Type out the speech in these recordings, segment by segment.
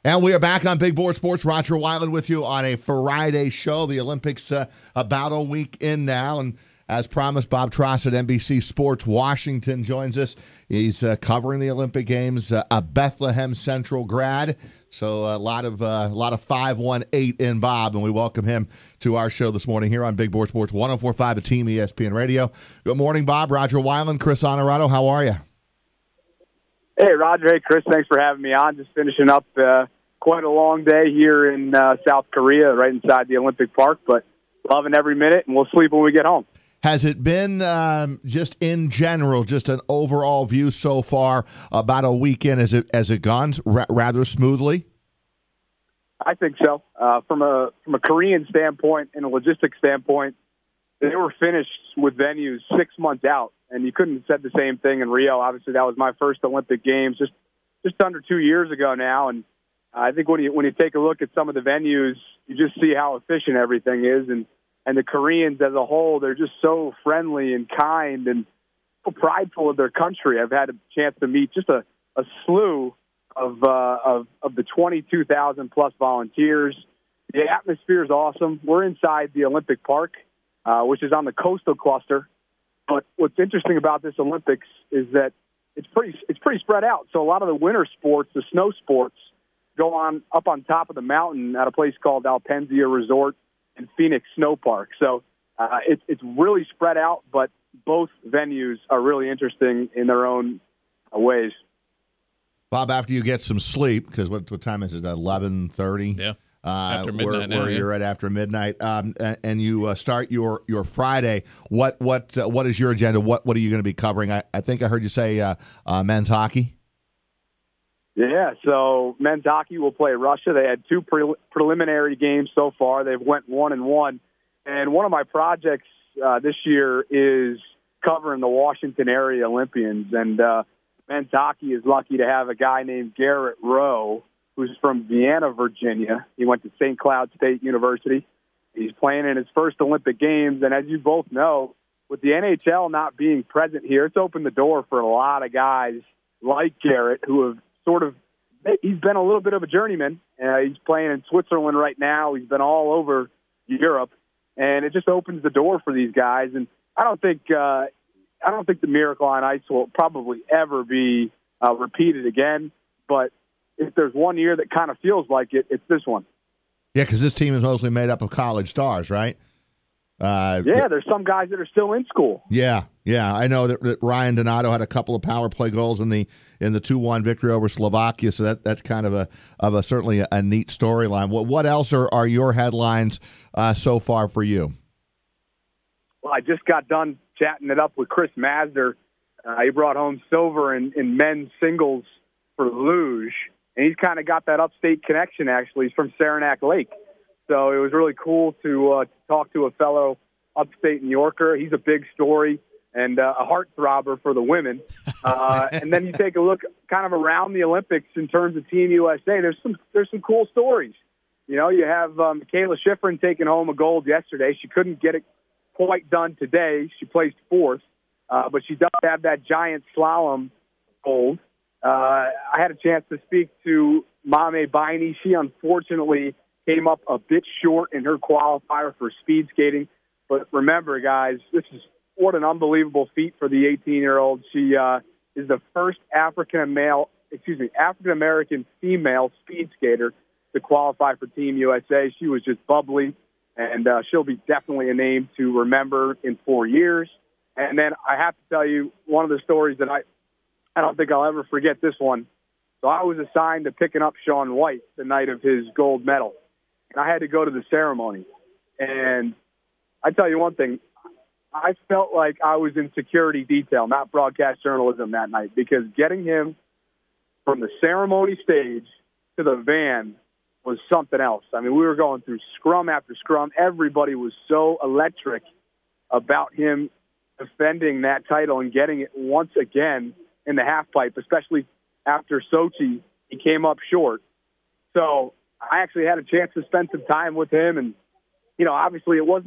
And we are back on Big Board Sports. Rodger Wyland with you on a Friday show. The Olympics about a week in now. And as promised, Bob Trosset, NBC Sports Washington, joins us. He's covering the Olympic Games, a Bethlehem Central grad. So a lot of 518 in Bob, and we welcome him to our show this morning here on Big Board Sports 104.5 at Team ESPN Radio. Good morning, Bob. Rodger Wyland, Chris Honorado. How are you? Hey, Rodger. Hey, Chris. Thanks for having me on. Just finishing up quite a long day here in South Korea, right inside the Olympic Park, but loving every minute, and we'll sleep when we get home. Has it been, just in general, just an overall view so far, about a weekend? Has it gone rather smoothly? I think so. From a Korean standpoint and a logistics standpoint, they were finished with venues 6 months out, and you couldn't have said the same thing in Rio. Obviously, that was my first Olympic Games just under 2 years ago now, and I think when you take a look at some of the venues, you just see how efficient everything is, and the Koreans as a whole, they're just so friendly and kind and so prideful of their country. I've had a chance to meet just a slew of the 22,000 plus volunteers. The atmosphere is awesome. We're inside the Olympic Park, which is on the coastal cluster. But what's interesting about this Olympics is that it's pretty spread out. So a lot of the winter sports, the snow sports, go on up on top of the mountain at a place called Alpenzia Resort in Phoenix Snow Park. So it's really spread out, but both venues are really interesting in their own ways. Bob, after you get some sleep, because what time is it, 11:30? Yeah, after midnight where you're at after midnight, and you start your Friday, what is your agenda? What are you going to be covering? I think I heard you say men's hockey? Yeah, so men's hockey will play Russia. They had two preliminary games so far. They've went 1-1. And one of my projects this year is covering the Washington area Olympians. And men's hockey is lucky to have a guy named Garrett Rowe, who's from Vienna, Virginia. He went to St. Cloud State University. He's playing in his first Olympic Games. And as you both know, with the NHL not being present here, it's opened the door for a lot of guys like Garrett who have he's been a little bit of a journeyman. He's playing in Switzerland right now. He's been all over Europe, and it just opens the door for these guys. And I don't think the Miracle on Ice will probably ever be repeated again. But if there's one year that kind of feels like it, it's this one. Yeah, because this team is mostly made up of college stars, right? There's some guys that are still in school. Yeah. I know that Ryan Donato had a couple of power play goals in the 2-1 victory over Slovakia, so that's kind of certainly a neat storyline. What else are your headlines so far for you? Well, I just got done chatting it up with Chris Mazder. He brought home silver in men's singles for luge, and he's kind of got that upstate connection. Actually, he's from Saranac Lake. So it was really cool to talk to a fellow upstate New Yorker. He's a big story and a heartthrobber for the women. And then you take a look kind of around the Olympics in terms of Team USA. There's some cool stories. You know, you have Michaela Schifrin taking home a gold yesterday. She couldn't get it quite done today. She placed fourth, but she does have that giant slalom gold. I had a chance to speak to Mame Baini. She unfortunately came up a bit short in her qualifier for speed skating. But remember, guys, what an unbelievable feat for the 18-year-old. She is the first African-American female speed skater to qualify for Team USA. She was just bubbly, and she'll be definitely a name to remember in 4 years. And then I have to tell you one of the stories that I don't think I'll ever forget this one. So I was assigned to picking up Shaun White the night of his gold medal. And I had to go to the ceremony. And I tell you one thing, I felt like I was in security detail, not broadcast journalism that night, because getting him from the ceremony stage to the van was something else. I mean, we were going through scrum after scrum. Everybody was so electric about him defending that title and getting it once again in the half pipe, especially after Sochi, he came up short. So I actually had a chance to spend some time with him, and, you know, obviously it was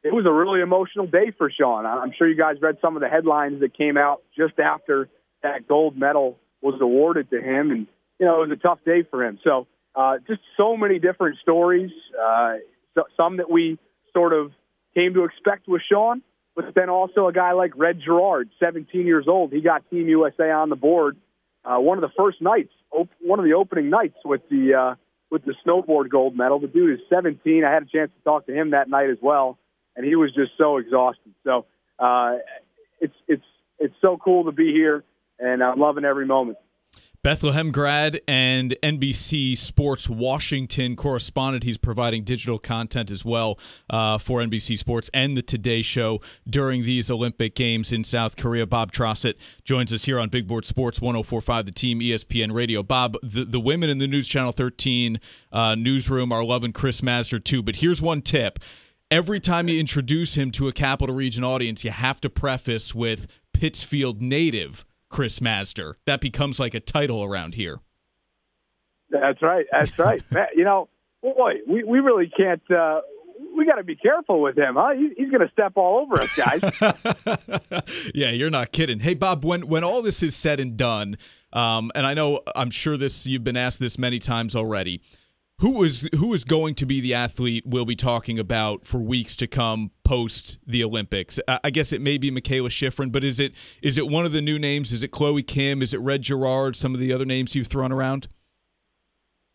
a really emotional day for Shaun. I'm sure you guys read some of the headlines that came out just after that gold medal was awarded to him, and, you know, it was a tough day for him. So just so many different stories. Some that we sort of came to expect with Sean, but then also a guy like Red Gerard, 17 years old. He got Team USA on the board one of the first nights, one of the opening nights with the snowboard gold medal. The dude is 17. I had a chance to talk to him that night as well, and he was just so exhausted. So it's so cool to be here, and I'm loving every moment. Bethlehem grad and NBC Sports Washington correspondent. He's providing digital content as well for NBC Sports and the Today Show during these Olympic Games in South Korea. Bob Trosset joins us here on Big Board Sports 104.5, the Team ESPN Radio. Bob, the women in the News Channel 13 newsroom are loving Chris Mazur too, but here's one tip. Every time you introduce him to a Capital Region audience, you have to preface with Pittsfield native Chris Mazur. That becomes like a title around here. That's right. That's right. Man, boy, we really can't. We got to be careful with him, huh? He's going to step all over us, guys. Yeah, you're not kidding. Hey, Bob, when all this is said and done, and I'm sure you've been asked this many times already. Who is going to be the athlete we'll be talking about for weeks to come post the Olympics? I guess it may be Michaela Schifrin, but is it one of the new names? Is it Chloe Kim? Is it Red Gerard? Some of the other names you've thrown around?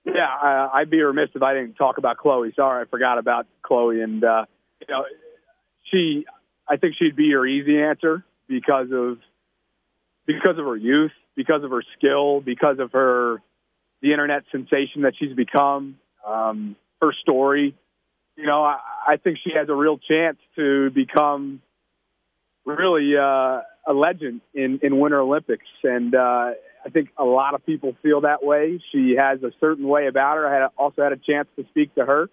Yeah, I'd be remiss if I didn't talk about Chloe. Sorry, I forgot about Chloe. And I think she'd be your easy answer because of her youth, because of her skill, because of the internet sensation that she's become, her story. I think she has a real chance to become really a legend in Winter Olympics. And I think a lot of people feel that way. She has a certain way about her. I also had a chance to speak to her.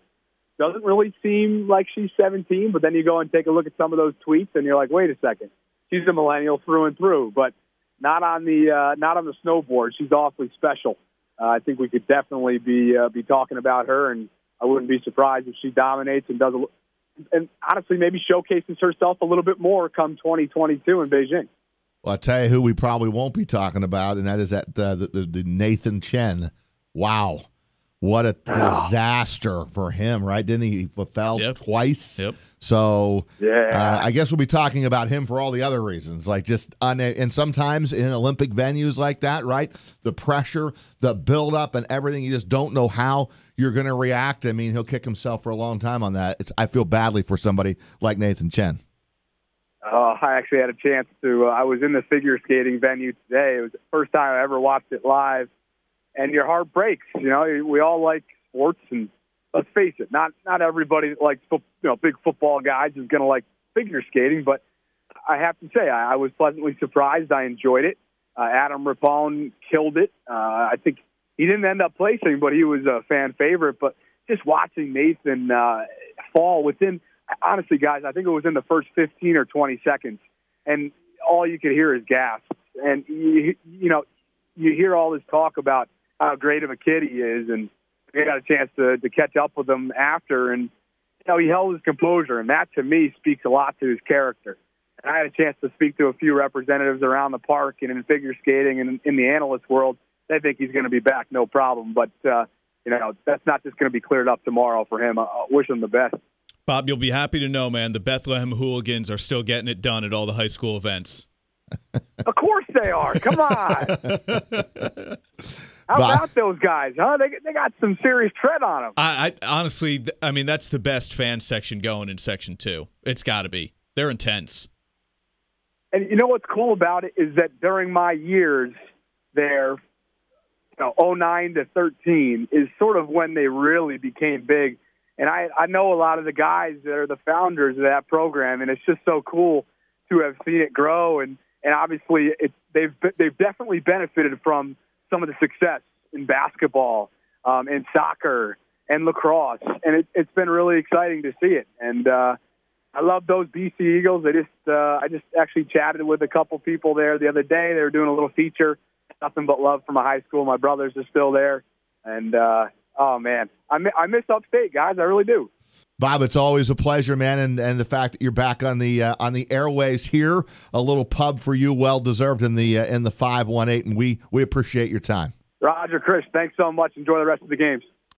Doesn't really seem like she's 17, but then you go and take a look at some of those tweets, and you're like, wait a second. She's a millennial through and through, but not on the snowboard. She's awfully special. I think we could definitely be talking about her, and I wouldn't be surprised if she dominates and and honestly maybe showcases herself a little bit more come 2022 in Beijing. Well, I'll tell you who we probably won't be talking about, and that is the Nathan Chen. Wow. What a disaster for him, right? Didn't he fell twice? Yep. So yeah. I guess we'll be talking about him for all the other reasons, like and sometimes in Olympic venues like that, right? The pressure, the buildup, and everything. You just don't know how you're going to react. I mean, he'll kick himself for a long time on that. I feel badly for somebody like Nathan Chen. I actually had a chance to. I was in the figure skating venue today. It was the first time I ever watched it live. And your heart breaks. We all like sports, and let's face it, not everybody that likes big football guys is going to like figure skating. But I have to say, I was pleasantly surprised. I enjoyed it. Adam Rippon killed it. I think he didn't end up placing, but he was a fan favorite. But just watching Nathan fall within, honestly, guys, I think it was in the first 15 or 20 seconds, and all you could hear is gasps. And you hear all this talk about how great of a kid he is, and we got a chance to catch up with him after, and he held his composure, and that to me speaks a lot to his character. And I had a chance to speak to a few representatives around the park and in figure skating and in the analyst world. They think he's going to be back, no problem, but that's not just going to be cleared up tomorrow for him. I wish him the best. Bob, you'll be happy to know, man, the Bethlehem Hooligans are still getting it done at all the high school events. Of course they are. Come on. How about those guys, huh? They got some serious tread on them. I honestly, that's the best fan section going in Section 2. It's got to be. They're intense. And you know what's cool about it is that during my years there, 09 to 13 is sort of when they really became big. And I know a lot of the guys that are the founders of that program, and it's just so cool to have seen it grow. And obviously they've definitely benefited from some of the success in basketball, in soccer, and lacrosse. And it's been really exciting to see it. And I love those BC Eagles. I just actually chatted with a couple people there the other day. They were doing a little feature, Nothing But Love from a high school. My brothers are still there. And, oh, man, I miss upstate, guys. I really do. Bob, it's always a pleasure, man, and the fact that you're back on the airways here, a little pub for you, well deserved in the 518, and we appreciate your time. Rodger, Chris, thanks so much. Enjoy the rest of the games.